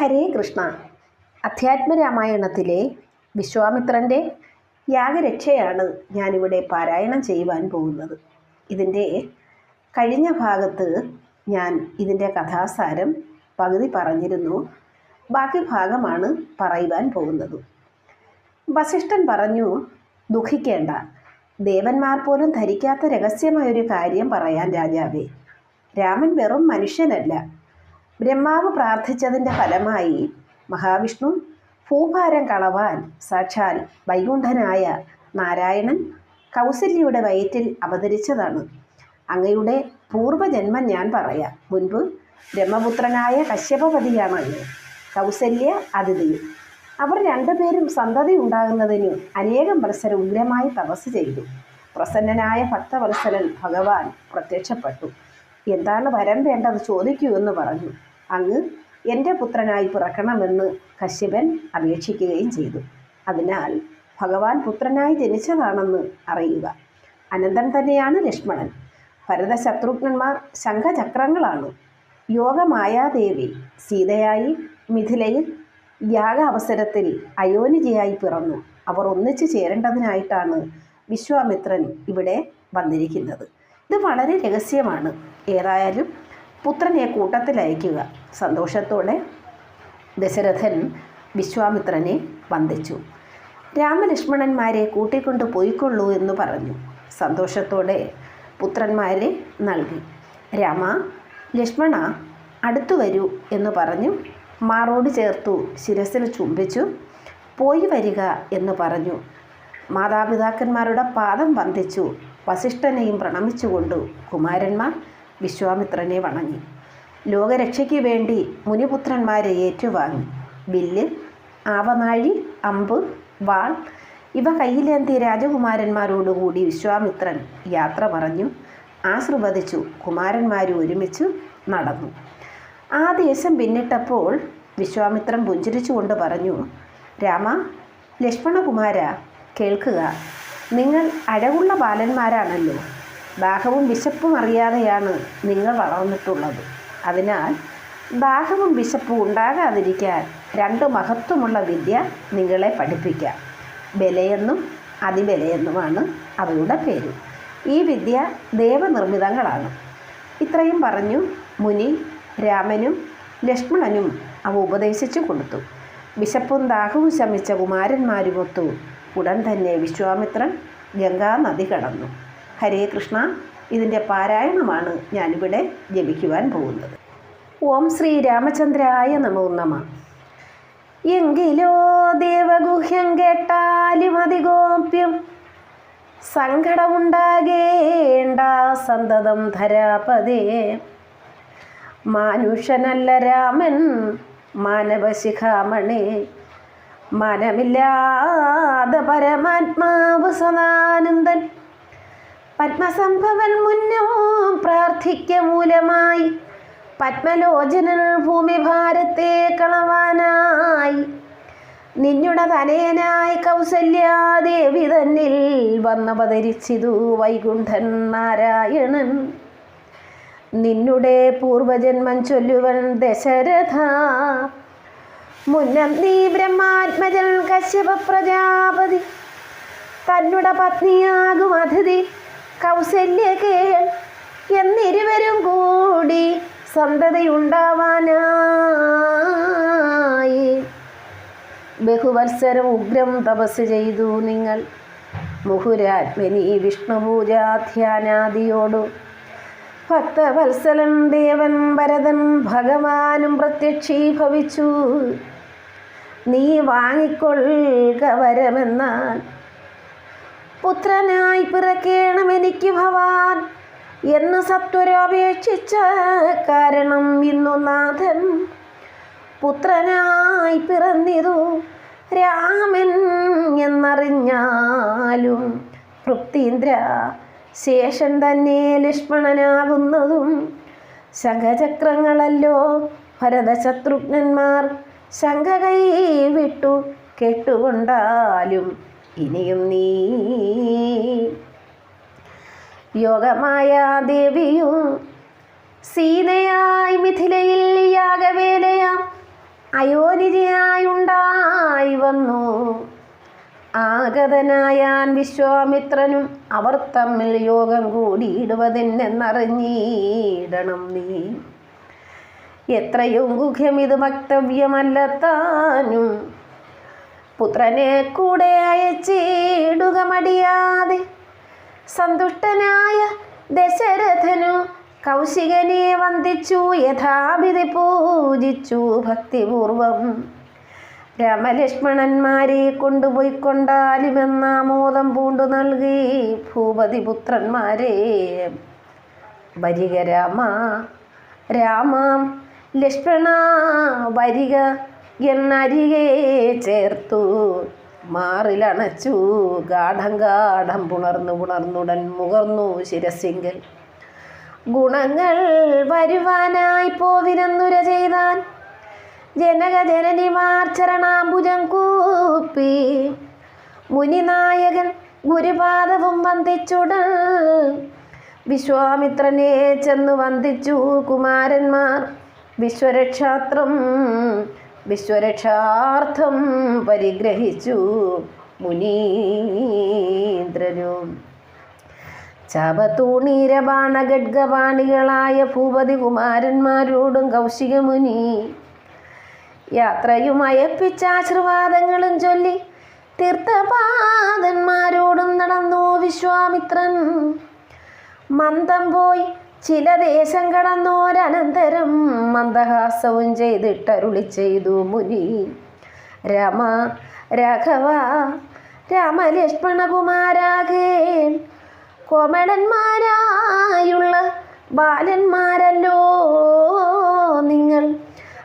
ഹരേ കൃഷ്ണ. അധ്യാത്മരാമായണത്തിലെ വിശ്വാമിത്രൻ്റെ യാഗരക്ഷയാണ് ഞാനിവിടെ പാരായണം ചെയ്യുവാൻ പോകുന്നത്. ഇതിൻ്റെ കഴിഞ്ഞ ഭാഗത്ത് ഞാൻ ഇതിൻ്റെ കഥാസാരം പകുതി പറഞ്ഞിരുന്നു. ബാക്കി ഭാഗമാണ് പറയുവാൻ പോകുന്നത്. വസിഷ്ഠൻ പറഞ്ഞു, ദുഃഖിക്കേണ്ട, ദേവന്മാർ പോലും ധരിക്കാത്ത രഹസ്യമായൊരു കാര്യം പറയാൻ രാജാവേ. രാമൻ വെറും മനുഷ്യനല്ല. ബ്രഹ്മാവ് പ്രാർത്ഥിച്ചതിൻ്റെ ഫലമായി മഹാവിഷ്ണു ഭൂഭാരം കളവാൻ സാക്ഷാൽ വൈകുണ്ഠനായ നാരായണൻ കൗസല്യയുടെ വയറ്റിൽ അവതരിച്ചതാണ്. അങ്ങയുടെ പൂർവ്വജന്മം ഞാൻ പറയാം. മുൻപ് ബ്രഹ്മപുത്രനായ കശ്യപപതിയാണ് അങ്ങ്, കൗസല്യ അതിഥിയും. അവർ രണ്ടുപേരും സന്തതി ഉണ്ടാകുന്നതിന് അനേകം വത്സരം ഉഗ്രമായി തപസ് ചെയ്തു. പ്രസന്നനായ ഭക്തവത്സരൻ ഭഗവാൻ പ്രത്യക്ഷപ്പെട്ടു. എന്താണ് വരം വേണ്ടത് ചോദിക്കൂ എന്ന് പറഞ്ഞു. അങ്ങ് എൻ്റെ പുത്രനായി പിറക്കണമെന്ന് കശ്യപൻ അപേക്ഷിക്കുകയും ചെയ്തു. അതിനാൽ ഭഗവാൻ പുത്രനായി ജനിച്ചതാണെന്ന് അറിയുക. അനന്തൻ തന്നെയാണ് ലക്ഷ്മണൻ. ഭരതശത്രുഘ്നന്മാർ ശംഖചക്രങ്ങളാണ്. യോഗമായാദേവി സീതയായി മിഥിലയിൽ യാഗ അവസരത്തിൽ അയോനിജയായി പിറന്നു. അവർ ഒന്നിച്ചു ചേരേണ്ടതിനായിട്ടാണ് വിശ്വാമിത്രൻ ഇവിടെ വന്നിരിക്കുന്നത്. ഇത് വളരെ രഹസ്യമാണ്. ഏതായാലും പുത്രനെ കൂട്ടത്തിൽ അയക്കുക. സന്തോഷത്തോടെ ദശരഥൻ വിശ്വാമിത്രനെ വന്ദിച്ചു. രാമലക്ഷ്മണന്മാരെ കൂട്ടിക്കൊണ്ട് പോയിക്കൊള്ളൂ എന്ന് പറഞ്ഞു. സന്തോഷത്തോടെ പുത്രന്മാരെ നൽകി. രാമ, ലക്ഷ്മണ, അടുത്തു വരൂ എന്ന് പറഞ്ഞു മാറോട് ചേർത്തു ശിരസിൽ ചുംബിച്ചു. പോയി വരിക എന്ന് പറഞ്ഞു. മാതാപിതാക്കന്മാരുടെ പാദം വന്ദിച്ചു. വസിഷ്ഠനെയും പ്രണമിച്ചുകൊണ്ട് കുമാരന്മാർ വിശ്വാമിത്രനെ വണങ്ങി. ലോകരക്ഷയ്ക്ക് വേണ്ടി മുനിപുത്രന്മാരെ ഏറ്റുവാങ്ങി. വില്ല്, ആവനാഴി, അമ്പ്, വാൾ ഇവ കയ്യിലേന്തിയ രാജകുമാരന്മാരോടുകൂടി വിശ്വാമിത്രൻ യാത്ര പറഞ്ഞു. ആശീർവദിച്ചു. കുമാരന്മാരും ഒരുമിച്ച് നടന്നു. ആ ദേശം പിന്നിട്ടപ്പോൾ വിശ്വാമിത്രൻ പുഞ്ചിരിച്ചുകൊണ്ട് പറഞ്ഞു, രാമ, ലക്ഷ്മണകുമാര, കേൾക്കുക. നിങ്ങൾ അഴകുള്ള ബാലന്മാരാണല്ലോ. ദാഹവും വിശപ്പും അറിയാതെയാണ് നിങ്ങൾ വളർന്നിട്ടുള്ളത്. അതിനാൽ ദാഹവും വിശപ്പും ഉണ്ടാകാതിരിക്കാൻ രണ്ട് മഹത്വമുള്ള വിദ്യ നിങ്ങളെ പഠിപ്പിക്കാം. ബലയെന്നും അതിബലയെന്നുമാണ് അവയുടെ പേര്. ഈ വിദ്യ ദേവനിർമ്മിതങ്ങളാണ്. ഇത്രയും പറഞ്ഞു മുനി രാമനും ലക്ഷ്മണനും അവ ഉപദേശിച്ചു കൊടുത്തു. വിശപ്പും ദാഹവും ശമിച്ച കുമാരന്മാരുമൊത്തു ഉടൻ തന്നെ വിശ്വാമിത്രൻ ഗംഗാനദി കടന്നു. ഹരേ കൃഷ്ണ. ഇതിൻ്റെ പാരായണമാണ് ഞാനിവിടെ ജപിക്കുവാൻ പോകുന്നത്. ഓം ശ്രീ രാമചന്ദ്രായ നമോ നമഃ. എങ്കിലോ ദേവഗുഹ്യം കേട്ടാലും അതിഗോപ്യം സങ്കടമുണ്ടാകേണ്ട സന്തതം ധരാപതേ. മാനുഷനല്ല രാമൻ മാനവശിഖാമണേ. മനമില്ലാതെ പരമാത്മാവ് സദാനന്ദൻ പത്മസംഭവൻ മുന്നോ പ്രാർത്ഥിക്ക മൂലമായി പത്മലോചനൻ ഭൂമിഭാരത്തെ കളവാനായി നിന്നുടെ തനയനായി കൗസല്യാദേവി തന്നിൽ വന്നവതരിച്ചിതു വൈകുണ്ഠൻ നാരായണൻ. നിന്നുടെ പൂർവജന്മം ചൊല്ലുവൻ ദശരഥ. മുന്നം നീ ബ്രഹ്മാത്മജൻ കശ്യപ പ്രജാപതി തന്നുടെ പത്നിയാകും അതിഥി കൗസല്യ കേൾ എന്നിരുവരും കൂടി സന്തതിയുണ്ടാവാനായി ബഹുവത്സരം ഉഗ്രം തപസ് ചെയ്തു നിങ്ങൾ. മുഹുരാത്മനി വിഷ്ണുപൂജാധ്യാനാദിയോടു ഭക്തവത്സലൻ ദേവൻ ഭരതൻ ഭഗവാനും പ്രത്യക്ഷീഭവിച്ചു. നീ വാങ്ങിക്കൊള്ളുക വരമെന്നാൽ പുത്രനായി പിറക്കേണമെനിക്ക് ഭവാൻ എന്ന് സത്വരപേക്ഷിച്ച കാരണം ഇന്നു നാഥൻ പുത്രനായി പിറന്നിതു രാമൻ എന്നറിഞ്ഞാലും തൃപ്തീന്ദ്ര ശേഷൻ തന്നെ ലക്ഷ്മണനാകുന്നതും ശംഖചക്രങ്ങളല്ലോ. ഭരതശത്രുഘ്നന്മാർ ശംഖ കൈവിട്ടു കേട്ടുകൊണ്ടാലും ഇനിയും നീ യോഗമായ ദേവിയും സീതയായി മിഥിലയിൽ യാഗവേലയാം അയോനിജയായുണ്ടായി വന്നു. ആഗതനായാൻ വിശ്വാമിത്രനും അവർ തമ്മിൽ യോഗം കൂടിയിടുവതെന്നറിഞ്ഞിടണം നീ. എത്രയും ഗുഹ്യമിത് വക്തവ്യമല്ലത്താനും പുത്രനെ കൂടെ അയച്ചിടുക മടിയാതെ. സന്തുഷ്ടനായ ദശരഥനു കൗശികനെ വന്ദിച്ചു, യഥാവിധി പൂജിച്ചു ഭക്തിപൂർവം. രാമലക്ഷ്മണന്മാരെ കൊണ്ടുപോയിക്കൊണ്ടാലുമെന്നാമോദം പൂണ്ടു നൽകി ഭൂപതി പുത്രന്മാരെ. വരിക രാമ രാമാം ലക്ഷ്മണ വരിക എന്നരികെ ചേർത്തു മാറിലണച്ചു. ഗാഠം ഗാഠം പുണർന്നുടൻ മുകർന്നു ശിരസിങ്കൽ. ഗുണങ്ങൾ വരുവാനായി പോവിനെന്നുര ചെയ്താൻ ജനക ജനനിമാർ ചരണാംബുജം കൂപ്പി. മുനിനായകൻ ഗുരുപാദവും വന്ദിച്ചുടൻ വിശ്വാമിത്രനെ ചെന്നു വന്ദിച്ചു കുമാരന്മാർ. വിശ്വരക്ഷാർത്ഥം പരിഗ്രഹിച്ചു മുനീന്ദ്രനും. ചാപത്തൂണീരബാണഗഡ്ഗപാണികളായ ഭൂപതി കുമാരന്മാരോടും കൗശികമുനി യാത്രയും അയപ്പിച്ചാശീർവാദങ്ങളും ചൊല്ലി തീർത്ഥപാദന്മാരോടും നടന്നു വിശ്വാമിത്രൻ. മന്ദം പോയി ചില ദേശം കടന്നോരനന്തരം മന്ദഹാസവും ചെയ്തിട്ടരുളി ചെയ്തു മുനി. രാമ രാഘവ രാമലക്ഷ്മണകുമാരാകേ, കോമളന്മാരായുള്ള ബാലന്മാരല്ലോ നിങ്ങൾ.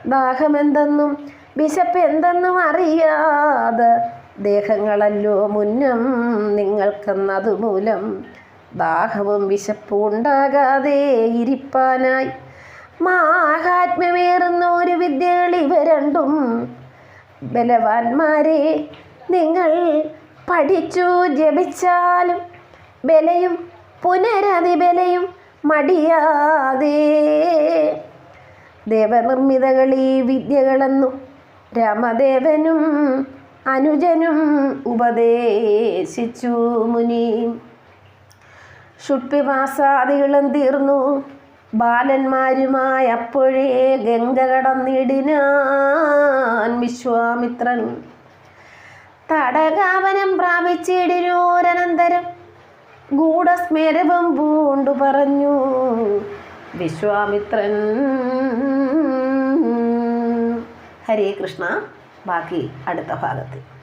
ദാഹമെന്തെന്നും വിശപ്പെന്തെന്നും അറിയാതെ ദേഹങ്ങളല്ലോ മുന്നം നിങ്ങൾക്കെന്നതുമൂലം. ദാഹവും വിശപ്പും ഉണ്ടാകാതെ ഇരിപ്പാനായി മാഹാത്മ്യമേറുന്ന ഒരു വിദ്യകൾ ഇവ രണ്ടും. ബലവാന്മാരെ നിങ്ങൾ പഠിച്ചു ജപിച്ചാലും ബലയും പുനരതിബലയും മടിയാതെ. ദേവനിർമ്മിതകൾ ഈ വിദ്യകളെന്നു രാമദേവനും അനുജനും ഉപദേശിച്ചു മുനി. ഷുഡ്പിമാസാദികളും തീർന്നു ബാലന്മാരുമായി അപ്പോഴേ ഗംഗ കടന്നിടിനാൻ വിശ്വാമിത്രൻ. തടകാവനം പ്രാപിച്ചിടിനോരനന്തരം ഗൂഢസ്മേരവും പൂണ്ടു പറഞ്ഞു വിശ്വാമിത്രൻ. ഹരേ കൃഷ്ണ. ബാക്കി അടുത്ത ഭാഗത്ത്.